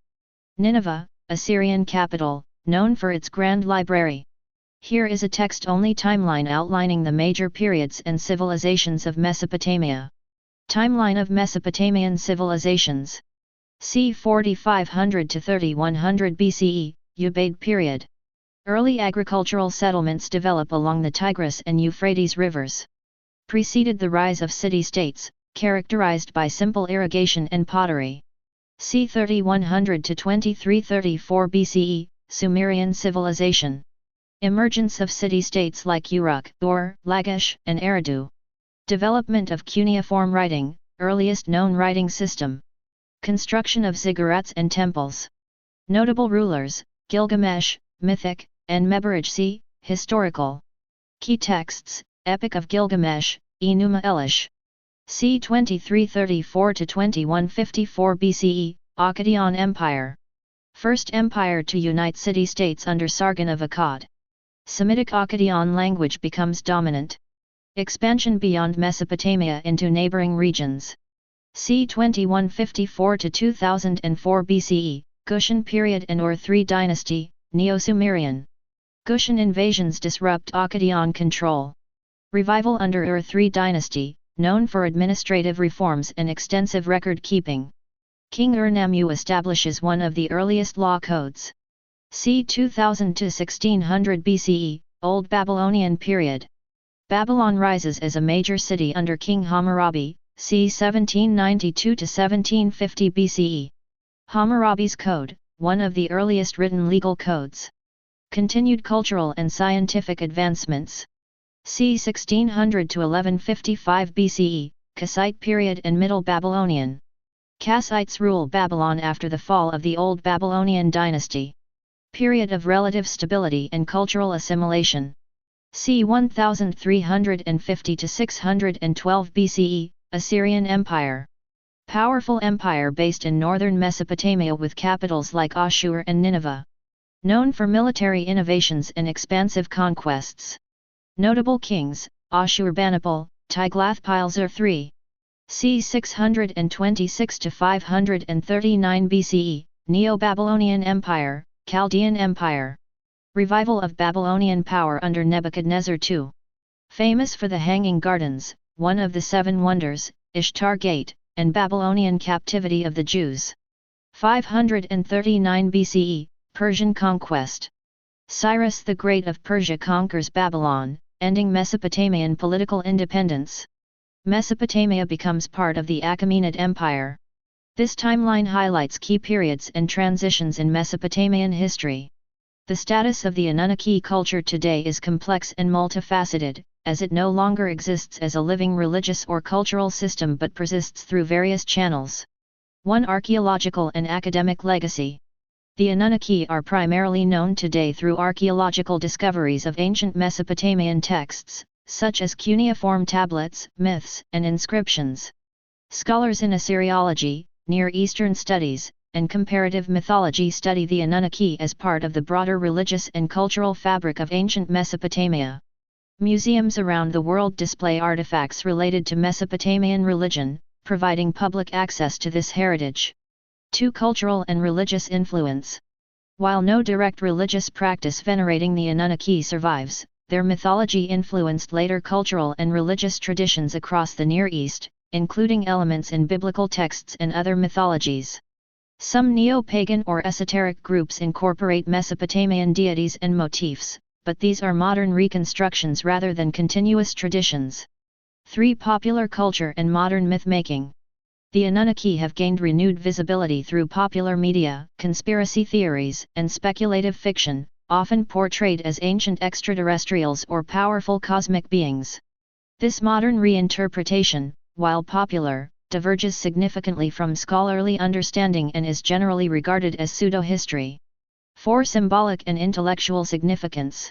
Nineveh, Assyrian capital, known for its grand library. Here is a text-only timeline outlining the major periods and civilizations of Mesopotamia. Timeline of Mesopotamian civilizations. c. 4500 to 3100 BCE, Ubaid period. Early agricultural settlements develop along the Tigris and Euphrates rivers. Preceded the rise of city-states, characterized by simple irrigation and pottery. c. 3100 to 2334 BCE, Sumerian civilization. Emergence of city-states like Uruk, Ur, Lagash, and Eridu. Development of cuneiform writing, earliest known writing system. Construction of ziggurats and temples. Notable rulers, Gilgamesh, mythic, and Mebaraj c. historical. Key texts, Epic of Gilgamesh, Enuma Elish. c. 2334 to 2154 BCE, Akkadian Empire. First empire to unite city-states under Sargon of Akkad. Semitic Akkadian language becomes dominant. Expansion beyond Mesopotamia into neighboring regions. c. 2154 to 2004 BCE, Kushan period and Ur III dynasty, Neo-Sumerian. Kushan invasions disrupt Akkadian control. Revival under Ur III dynasty, known for administrative reforms and extensive record-keeping. King Ur-Nammu establishes one of the earliest law codes. c. 2000 to 1600 BCE, Old Babylonian period. Babylon rises as a major city under King Hammurabi, c. 1792 to 1750 BCE. Hammurabi's Code, one of the earliest written legal codes. Continued cultural and scientific advancements. c. 1600 to 1155 BCE, Kassite period and Middle Babylonian. Kassites rule Babylon after the fall of the Old Babylonian dynasty. Period of relative stability and cultural assimilation. c. 1350 to 612 BCE, Assyrian Empire. Powerful empire based in northern Mesopotamia with capitals like Ashur and Nineveh. Known for military innovations and expansive conquests. Notable kings, Ashurbanipal, Tiglath-Pileser III. c. 626 to 539 BCE, Neo-Babylonian Empire, Chaldean Empire. Revival of Babylonian power under Nebuchadnezzar II. Famous for the Hanging Gardens, one of the seven wonders, Ishtar Gate, and Babylonian captivity of the Jews. 539 BCE, Persian conquest. Cyrus the Great of Persia conquers Babylon, ending Mesopotamian political independence. Mesopotamia becomes part of the Achaemenid Empire. This timeline highlights key periods and transitions in Mesopotamian history. The status of the Anunnaki culture today is complex and multifaceted, as it no longer exists as a living religious or cultural system but persists through various channels. 1. Archaeological and academic legacy. The Anunnaki are primarily known today through archaeological discoveries of ancient Mesopotamian texts, such as cuneiform tablets, myths, and inscriptions. Scholars in Assyriology, Near Eastern studies, and comparative mythology study the Anunnaki as part of the broader religious and cultural fabric of ancient Mesopotamia. Museums around the world display artifacts related to Mesopotamian religion, providing public access to this heritage. 2. Cultural and religious influence. While no direct religious practice venerating the Anunnaki survives, their mythology influenced later cultural and religious traditions across the Near East, including elements in biblical texts and other mythologies. Some neo-pagan or esoteric groups incorporate Mesopotamian deities and motifs, but these are modern reconstructions rather than continuous traditions. 3. Popular culture and modern myth-making. The Anunnaki have gained renewed visibility through popular media, conspiracy theories, and speculative fiction, often portrayed as ancient extraterrestrials or powerful cosmic beings. This modern reinterpretation, while popular, diverges significantly from scholarly understanding and is generally regarded as pseudo-history. 4. Symbolic and intellectual significance.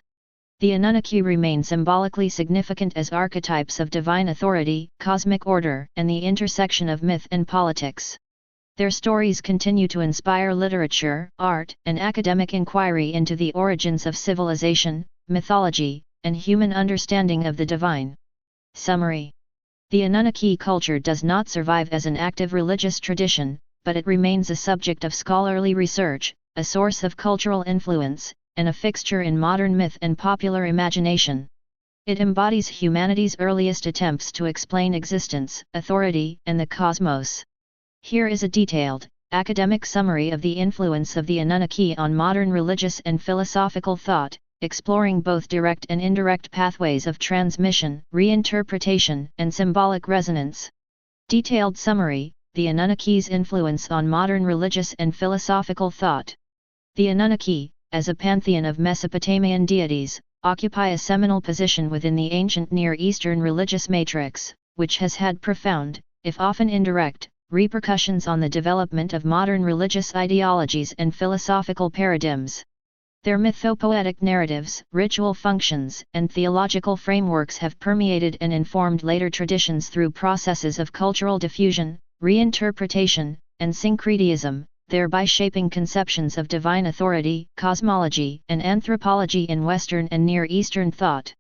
The Anunnaki remain symbolically significant as archetypes of divine authority, cosmic order, and the intersection of myth and politics. Their stories continue to inspire literature, art, and academic inquiry into the origins of civilization, mythology, and human understanding of the divine. Summary. The Anunnaki culture does not survive as an active religious tradition, but it remains a subject of scholarly research, a source of cultural influence, and a fixture in modern myth and popular imagination. It embodies humanity's earliest attempts to explain existence, authority, and the cosmos. Here is a detailed, academic summary of the influence of the Anunnaki on modern religious and philosophical thought, exploring both direct and indirect pathways of transmission, reinterpretation, and symbolic resonance. Detailed summary: the Anunnaki's influence on modern religious and philosophical thought. The Anunnaki, as a pantheon of Mesopotamian deities, occupy a seminal position within the ancient Near Eastern religious matrix, which has had profound, if often indirect, repercussions on the development of modern religious ideologies and philosophical paradigms. Their mythopoetic narratives, ritual functions, and theological frameworks have permeated and informed later traditions through processes of cultural diffusion, reinterpretation, and syncretism, thereby shaping conceptions of divine authority, cosmology, and anthropology in Western and Near Eastern thought.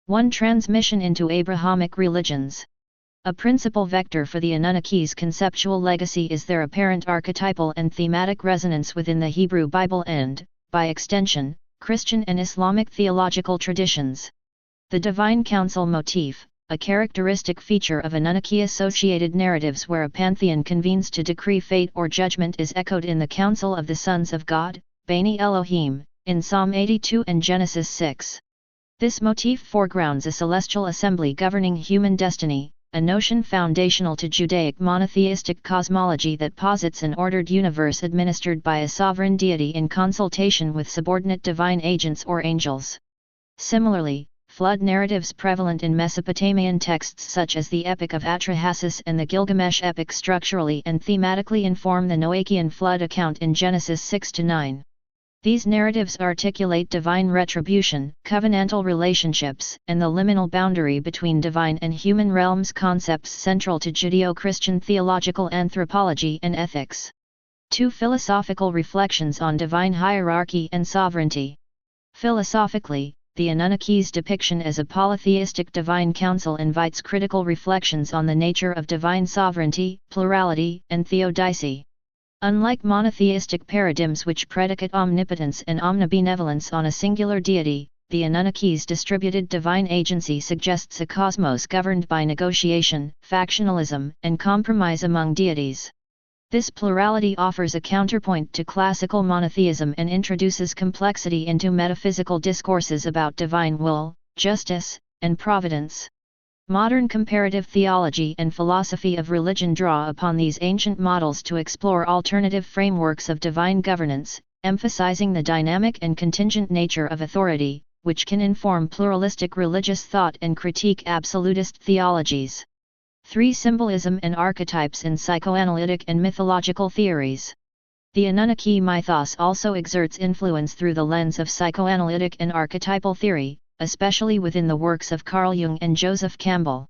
1. Transmission into Abrahamic religions. A principal vector for the Anunnaki's conceptual legacy is their apparent archetypal and thematic resonance within the Hebrew Bible and, by extension, Christian and Islamic theological traditions. The divine council motif, a characteristic feature of Anunnaki-associated narratives where a pantheon convenes to decree fate or judgment, is echoed in the Council of the Sons of God, Bani Elohim, in Psalm 82 and Genesis 6. This motif foregrounds a celestial assembly governing human destiny, a notion foundational to Judaic monotheistic cosmology that posits an ordered universe administered by a sovereign deity in consultation with subordinate divine agents or angels. Similarly, flood narratives prevalent in Mesopotamian texts such as the Epic of Atrahasis and the Gilgamesh epic structurally and thematically inform the Noachian flood account in Genesis 6-9. These narratives articulate divine retribution, covenantal relationships, and the liminal boundary between divine and human realms, concepts central to Judeo-Christian theological anthropology and ethics. 2. Philosophical reflections on divine hierarchy and sovereignty. Philosophically, the Anunnaki's depiction as a polytheistic divine council invites critical reflections on the nature of divine sovereignty, plurality, and theodicy. Unlike monotheistic paradigms which predicate omnipotence and omnibenevolence on a singular deity, the Anunnaki's distributed divine agency suggests a cosmos governed by negotiation, factionalism, and compromise among deities. This plurality offers a counterpoint to classical monotheism and introduces complexity into metaphysical discourses about divine will, justice, and providence. Modern comparative theology and philosophy of religion draw upon these ancient models to explore alternative frameworks of divine governance, emphasizing the dynamic and contingent nature of authority, which can inform pluralistic religious thought and critique absolutist theologies. 3. Symbolism and archetypes in psychoanalytic and mythological theories. The Anunnaki mythos also exerts influence through the lens of psychoanalytic and archetypal theory, especially within the works of Carl Jung and Joseph Campbell.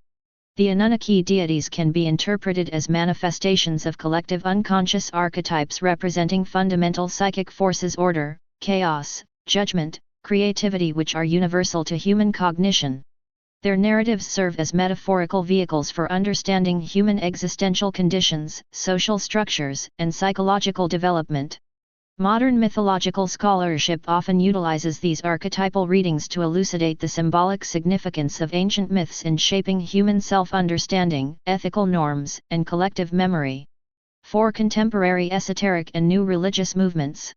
The Anunnaki deities can be interpreted as manifestations of collective unconscious archetypes representing fundamental psychic forces: order, chaos, judgment, creativity, which are universal to human cognition. Their narratives serve as metaphorical vehicles for understanding human existential conditions, social structures, and psychological development. Modern mythological scholarship often utilizes these archetypal readings to elucidate the symbolic significance of ancient myths in shaping human self-understanding, ethical norms, and collective memory. 4. Contemporary esoteric and new religious movements.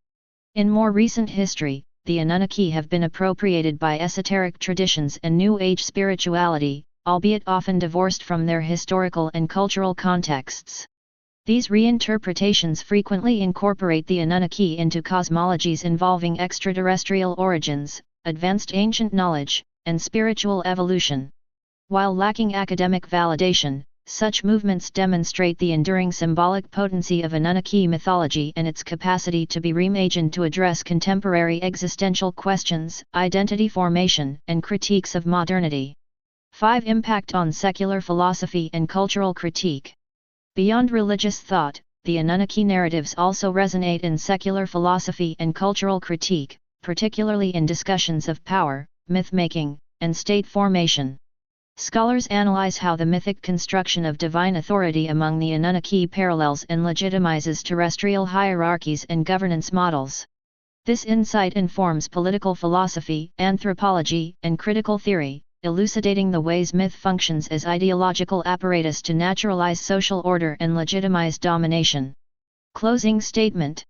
In more recent history, the Anunnaki have been appropriated by esoteric traditions and New Age spirituality, albeit often divorced from their historical and cultural contexts. These reinterpretations frequently incorporate the Anunnaki into cosmologies involving extraterrestrial origins, advanced ancient knowledge, and spiritual evolution. While lacking academic validation, such movements demonstrate the enduring symbolic potency of Anunnaki mythology and its capacity to be reimagined to address contemporary existential questions, identity formation, and critiques of modernity. 5. Impact on secular philosophy and cultural critique. Beyond religious thought, the Anunnaki narratives also resonate in secular philosophy and cultural critique, particularly in discussions of power, myth-making, and state formation. Scholars analyze how the mythic construction of divine authority among the Anunnaki parallels and legitimizes terrestrial hierarchies and governance models. This insight informs political philosophy, anthropology, and critical theory, elucidating the ways myth functions as ideological apparatus to naturalize social order and legitimize domination. Closing statement.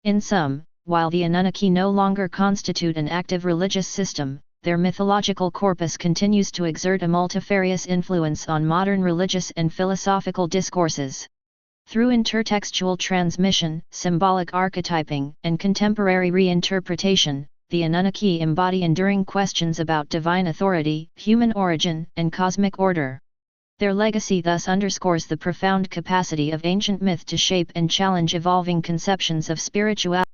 In sum, while the Anunnaki no longer constitute an active religious system, their mythological corpus continues to exert a multifarious influence on modern religious and philosophical discourses. Through intertextual transmission, symbolic archetyping, and contemporary reinterpretation, the Anunnaki embody enduring questions about divine authority, human origin, and cosmic order. Their legacy thus underscores the profound capacity of ancient myth to shape and challenge evolving conceptions of spirituality.